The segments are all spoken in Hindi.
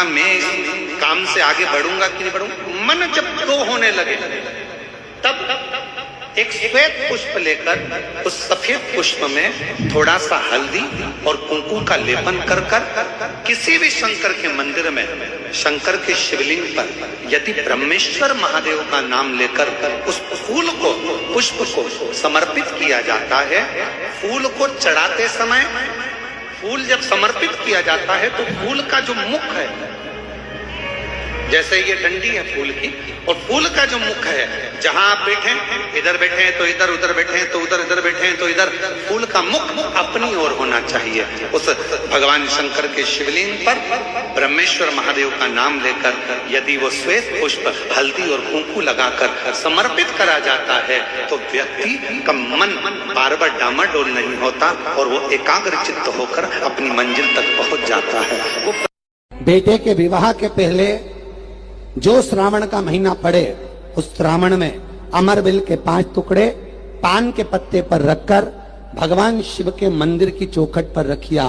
मैं काम से आगे बढ़ूंगा कि नहीं बढ़ूंगा। मन जब दो होने लगे तब एक श्वेत पुष्प लेकर उस सफेद पुष्प में थोड़ा सा हल्दी और कुंकुम का लेपन कर किसी भी शंकर के मंदिर में शंकर के शिवलिंग पर यदि ब्रह्मेश्वर महादेव का नाम लेकर उस फूल को पुष्प को समर्पित किया जाता है, फूल को चढ़ाते समय फूल जब समर्पित किया जाता है तो फूल का जो मुख है, जैसे ये डंडी है फूल की, और फूल का जो मुख है, जहां आप बैठे इधर बैठे हैं तो इधर, उधर बैठे हैं तो उधर, इधर बैठे हैं तो इधर, फूल का मुख अपनी ओर होना चाहिए। उस भगवान शंकर के शिवलिंग पर ब्रह्मेश्वर महादेव का नाम लेकर यदि वो श्वेत पुष्प हल्दी और कुंकू लगाकर समर्पित करा जाता है तो व्यक्ति का मन बार बार डामाडोल नहीं होता और वो एकाग्र चित्त होकर अपनी मंजिल तक पहुंच जाता है। बेटे के विवाह के पहले जो श्रावण का महीना पड़े उस श्रावण में अमरबिल के 5 टुकड़े पान के पत्ते पर रखकर भगवान शिव के मंदिर की चौखट पर रखिए,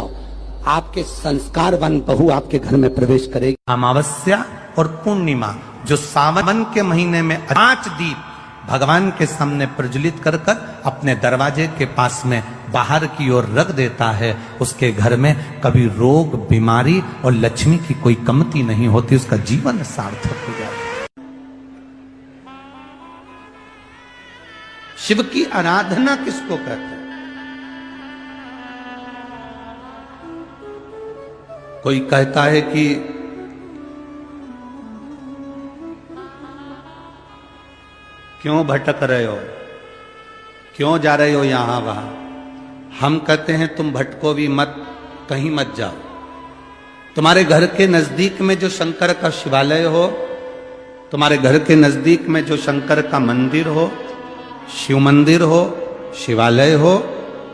आपके संस्कारवान बहू आपके घर में प्रवेश करेगी। अमावस्या और पूर्णिमा जो सावन के महीने में 5 दीप भगवान के सामने प्रज्वलित कर अपने दरवाजे के पास में बाहर की ओर रख देता है, उसके घर में कभी रोग बीमारी और लक्ष्मी की कोई कमती नहीं होती, उसका जीवन सार्थक हो जाता है। शिव की आराधना किसको कहते हैं? कोई कहता है कि क्यों भटक रहे हो, क्यों जा रहे हो यहां वहां। हम कहते हैं तुम भटको भी मत, कहीं मत जाओ। तुम्हारे घर के नजदीक में जो शंकर का शिवालय हो, तुम्हारे घर के नजदीक में जो शंकर का मंदिर हो, शिव मंदिर हो, शिवालय हो,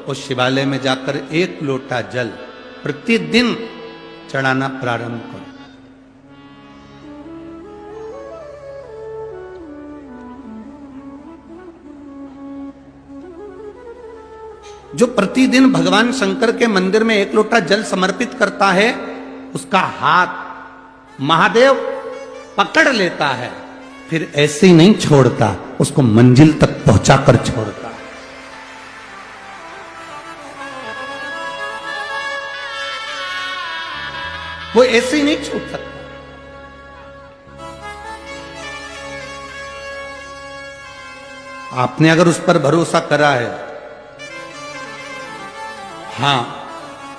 उस शिवालय में जाकर 1 लोटा जल प्रतिदिन चढ़ाना प्रारंभ करो। जो प्रतिदिन भगवान शंकर के मंदिर में 1 लोटा जल समर्पित करता है, उसका हाथ महादेव पकड़ लेता है, फिर ऐसे ही नहीं छोड़ता, उसको मंजिल तक पहुंचाकर छोड़ता है। वो ऐसे ही नहीं छूट सकता। आपने अगर उस पर भरोसा करा है, हाँ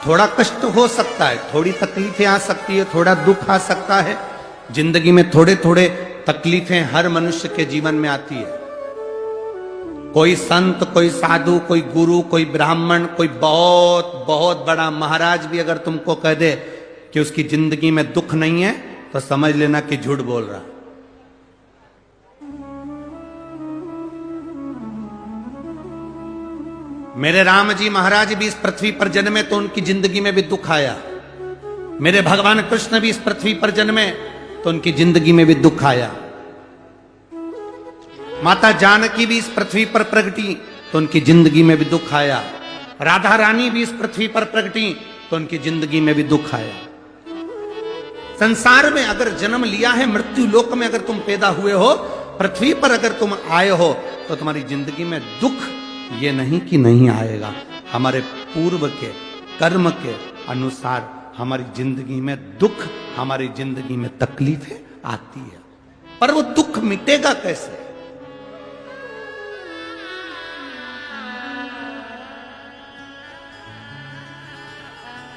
थोड़ा कष्ट हो सकता है, थोड़ी तकलीफें आ सकती है, थोड़ा दुख आ सकता है, जिंदगी में थोड़े थोड़े तकलीफें हर मनुष्य के जीवन में आती है। कोई संत, कोई साधु, कोई गुरु, कोई ब्राह्मण, कोई बहुत बहुत बड़ा महाराज भी अगर तुमको कह दे कि उसकी जिंदगी में दुख नहीं है तो समझ लेना कि झूठ बोल रहा। मेरे राम जी महाराज भी इस पृथ्वी पर जन्मे तो उनकी जिंदगी में भी दुख आया। मेरे भगवान कृष्ण भी इस पृथ्वी पर जन्मे तो उनकी जिंदगी में भी दुख आया। माता जानकी भी इस पृथ्वी पर प्रगटी तो उनकी जिंदगी में भी दुख आया। राधा रानी भी इस पृथ्वी पर प्रगटी तो उनकी जिंदगी में भी दुख आया। संसार में अगर जन्म लिया है, मृत्यु लोक में अगर तुम पैदा हुए हो, पृथ्वी पर अगर तुम आए हो तो तुम्हारी जिंदगी में दुख ये नहीं कि नहीं आएगा। हमारे पूर्व के कर्म के अनुसार हमारी जिंदगी में दुख, हमारी जिंदगी में तकलीफें आती है, पर वो दुख मिटेगा कैसे?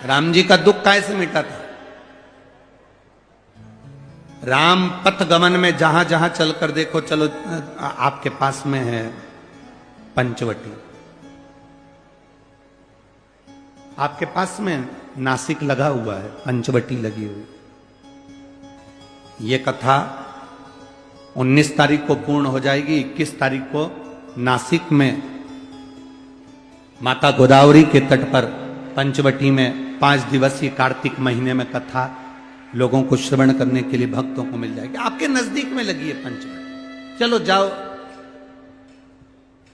राम जी का दुख कैसे मिटा था? राम पथ गमन में जहां जहां चलकर देखो, चलो आपके पास में है पंचवटी, आपके पास में नासिक लगा हुआ है, पंचवटी लगी हुई। ये कथा 19 तारीख को पूर्ण हो जाएगी। 21 तारीख को नासिक में माता गोदावरी के तट पर पंचवटी में 5 दिवसीय कार्तिक महीने में कथा लोगों को श्रवण करने के लिए भक्तों को मिल जाएगी। आपके नजदीक में लगी है पंचवटी, चलो जाओ।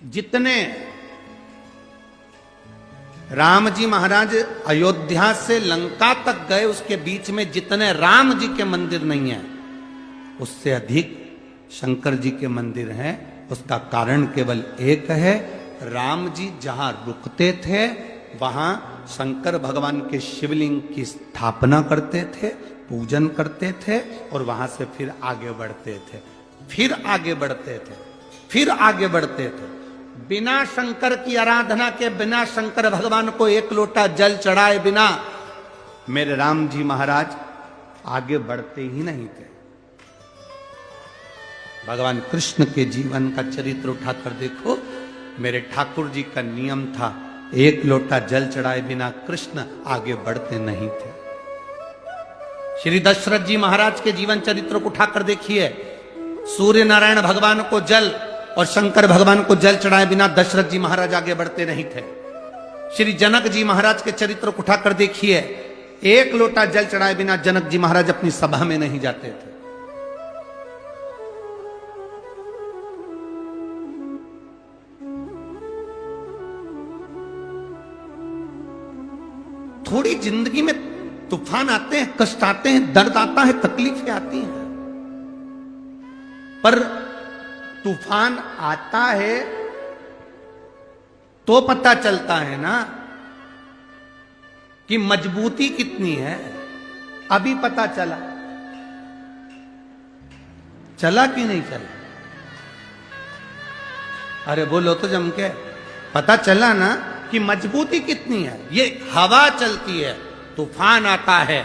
जितने राम जी महाराज अयोध्या से लंका तक गए, उसके बीच में जितने राम जी के मंदिर नहीं है उससे अधिक शंकर जी के मंदिर हैं। उसका कारण केवल एक है, राम जी जहां रुकते थे वहां शंकर भगवान के शिवलिंग की स्थापना करते थे, पूजन करते थे और वहां से फिर आगे बढ़ते थे, फिर आगे बढ़ते थे, फिर आगे बढ़ते थे। बिना शंकर की आराधना के, बिना शंकर भगवान को एक लोटा जल चढ़ाए बिना मेरे राम जी महाराज आगे बढ़ते ही नहीं थे। भगवान कृष्ण के जीवन का चरित्र उठाकर देखो, मेरे ठाकुर जी का नियम था, एक लोटा जल चढ़ाए बिना कृष्ण आगे बढ़ते नहीं थे। श्री दशरथ जी महाराज के जीवन चरित्र को उठाकर देखिए, सूर्य नारायण भगवान को जल और शंकर भगवान को जल चढ़ाए बिना दशरथ जी महाराज आगे बढ़ते नहीं थे। श्री जनक जी महाराज के चरित्र को उठाकर देखिए, एक लोटा जल चढ़ाए बिना जनक जी महाराज अपनी सभा में नहीं जाते थे। थोड़ी जिंदगी में तूफान आते हैं, कष्ट आते हैं, दर्द आता है, तकलीफें आती हैं, पर तूफान आता है तो पता चलता है ना कि मजबूती कितनी है। अभी पता चला, चला कि नहीं चला? अरे बोलो तो जम के, पता चला ना कि मजबूती कितनी है। ये हवा चलती है, तूफान आता है,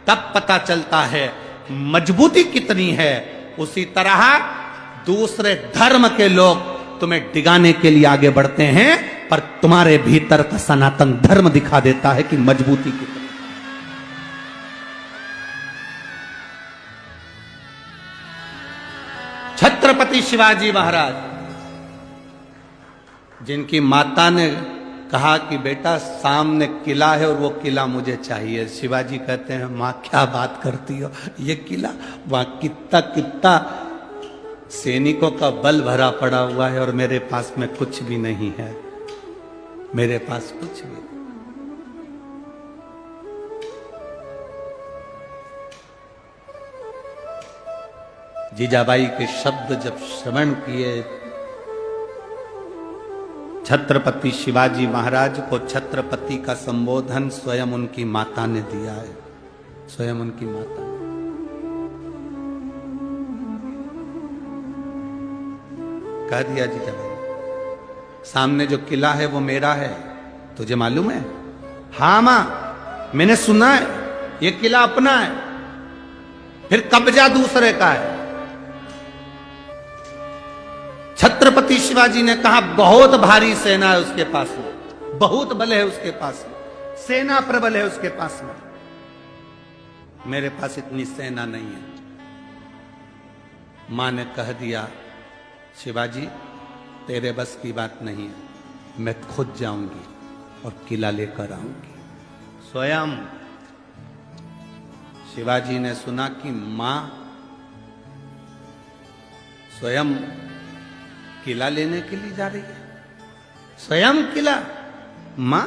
तब पता चलता है मजबूती कितनी है। उसी तरह दूसरे धर्म के लोग तुम्हें डिगाने के लिए आगे बढ़ते हैं, पर तुम्हारे भीतर का सनातन धर्म दिखा देता है कि मजबूती कितनी। छत्रपति शिवाजी महाराज, जिनकी माता ने कहा कि बेटा सामने किला है और वो किला मुझे चाहिए, शिवाजी कहते हैं मां क्या बात करती हो, ये किला वहां कितना कितना सैनिकों का बल भरा पड़ा हुआ है और मेरे पास में कुछ भी नहीं है, मेरे पास कुछ भी नहीं। जीजाबाई के शब्द जब श्रवण किए, छत्रपति शिवाजी महाराज को छत्रपति का संबोधन स्वयं उनकी माता ने दिया है, स्वयं उनकी माता। कह दिया जीजाबाई, सामने जो किला है वो मेरा है, तुझे मालूम है? हाँ मां, मैंने सुना है, ये किला अपना है, फिर कब्जा दूसरे का है। छत्रपति शिवाजी ने कहा बहुत भारी सेना है उसके पास में, बहुत बल है उसके पास में, सेना प्रबल है उसके पास में, मेरे पास इतनी सेना नहीं है। मां ने कह दिया शिवाजी तेरे बस की बात नहीं है, मैं खुद जाऊंगी और किला लेकर आऊंगी। स्वयं शिवाजी ने सुना कि मां स्वयं किला लेने के लिए जा रही है, स्वयं किला। मां